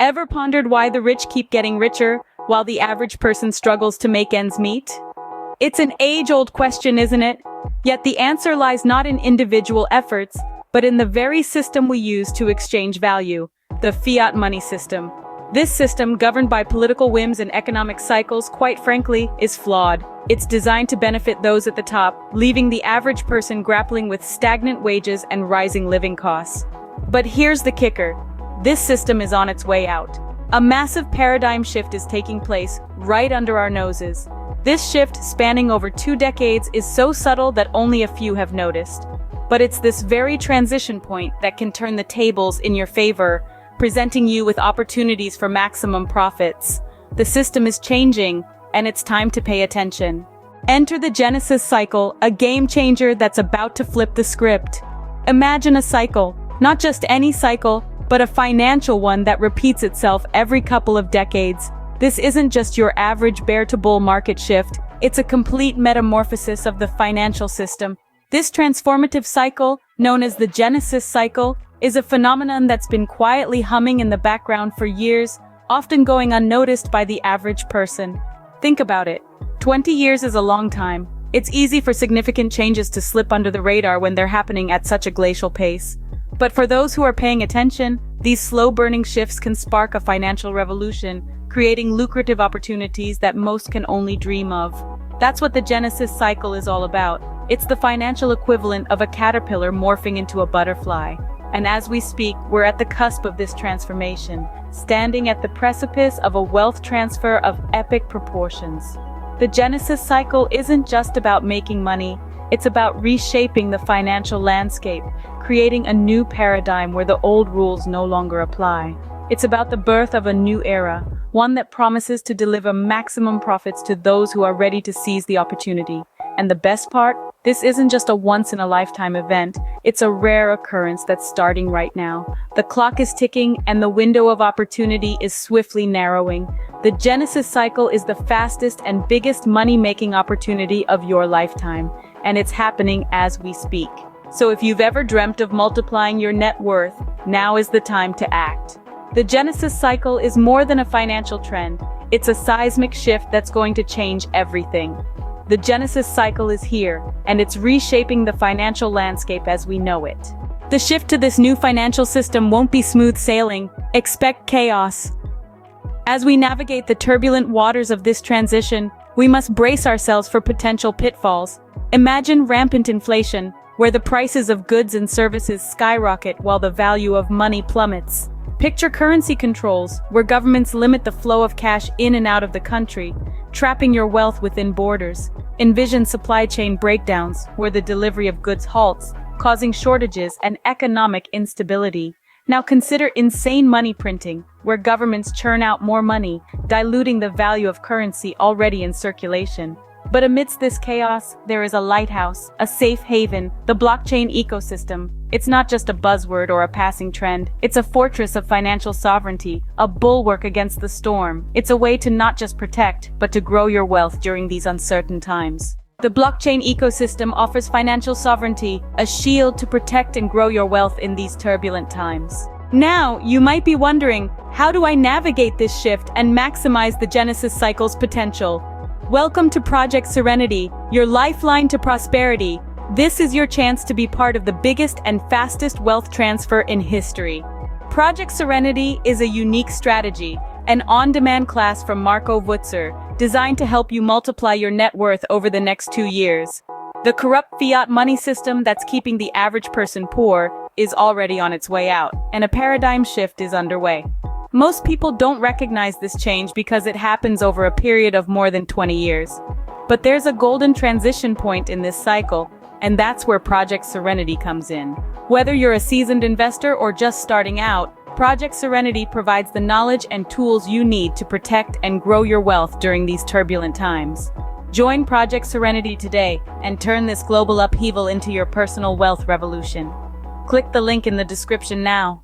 Ever pondered why the rich keep getting richer while the average person struggles to make ends meet? It's an age-old question, isn't it? Yet the answer lies not in individual efforts, but in the very system we use to exchange value, the fiat money system. This system, governed by political whims and economic cycles, quite frankly, is flawed. It's designed to benefit those at the top, leaving the average person grappling with stagnant wages and rising living costs. But here's the kicker. This system is on its way out. A massive paradigm shift is taking place right under our noses. This shift, spanning over 2 decades, is so subtle that only a few have noticed. But it's this very transition point that can turn the tables in your favor, presenting you with opportunities for maximum profits. The system is changing, and it's time to pay attention. Enter the Genesis cycle, a game changer that's about to flip the script. Imagine a cycle, not just any cycle, but a financial one that repeats itself every couple of decades. This isn't just your average bear-to-bull market shift, it's a complete metamorphosis of the financial system. This transformative cycle, known as the Genesis cycle, is a phenomenon that's been quietly humming in the background for years, often going unnoticed by the average person. Think about it. 20 years is a long time. It's easy for significant changes to slip under the radar when they're happening at such a glacial pace. But for those who are paying attention, these slow-burning shifts can spark a financial revolution, creating lucrative opportunities that most can only dream of. That's what the Genesis cycle is all about. It's the financial equivalent of a caterpillar morphing into a butterfly. And as we speak, we're at the cusp of this transformation, standing at the precipice of a wealth transfer of epic proportions. The Genesis cycle isn't just about making money, it's about reshaping the financial landscape, creating a new paradigm where the old rules no longer apply. It's about the birth of a new era, one that promises to deliver maximum profits to those who are ready to seize the opportunity. And the best part? This isn't just a once-in-a-lifetime event, it's a rare occurrence that's starting right now. The clock is ticking and the window of opportunity is swiftly narrowing. The Genesis cycle is the fastest and biggest money-making opportunity of your lifetime, and it's happening as we speak. So if you've ever dreamt of multiplying your net worth, now is the time to act. The Genesis cycle is more than a financial trend. It's a seismic shift that's going to change everything. The Genesis cycle is here, and it's reshaping the financial landscape as we know it. The shift to this new financial system won't be smooth sailing. Expect chaos. As we navigate the turbulent waters of this transition, we must brace ourselves for potential pitfalls. Imagine rampant inflation, where the prices of goods and services skyrocket while the value of money plummets. Picture currency controls, where governments limit the flow of cash in and out of the country, trapping your wealth within borders. Envision supply chain breakdowns, where the delivery of goods halts, causing shortages and economic instability. Now consider insane money printing, where governments churn out more money, diluting the value of currency already in circulation. But amidst this chaos, there is a lighthouse, a safe haven, the blockchain ecosystem. It's not just a buzzword or a passing trend. It's a fortress of financial sovereignty, a bulwark against the storm. It's a way to not just protect, but to grow your wealth during these uncertain times. The blockchain ecosystem offers financial sovereignty, a shield to protect and grow your wealth in these turbulent times. Now, you might be wondering, how do I navigate this shift and maximize the Genesis cycle's potential? Welcome to Project Serenity, your lifeline to prosperity. This is your chance to be part of the biggest and fastest wealth transfer in history. Project Serenity is a unique strategy, an on-demand class from Marco Wutzer, designed to help you multiply your net worth over the next 2 years. The corrupt fiat money system that's keeping the average person poor is already on its way out, and a paradigm shift is underway. Most people don't recognize this change because it happens over a period of more than 20 years. But there's a golden transition point in this cycle, and that's where Project Serenity comes in. Whether you're a seasoned investor or just starting out, Project Serenity provides the knowledge and tools you need to protect and grow your wealth during these turbulent times. Join Project Serenity today and turn this global upheaval into your personal wealth revolution. Click the link in the description now.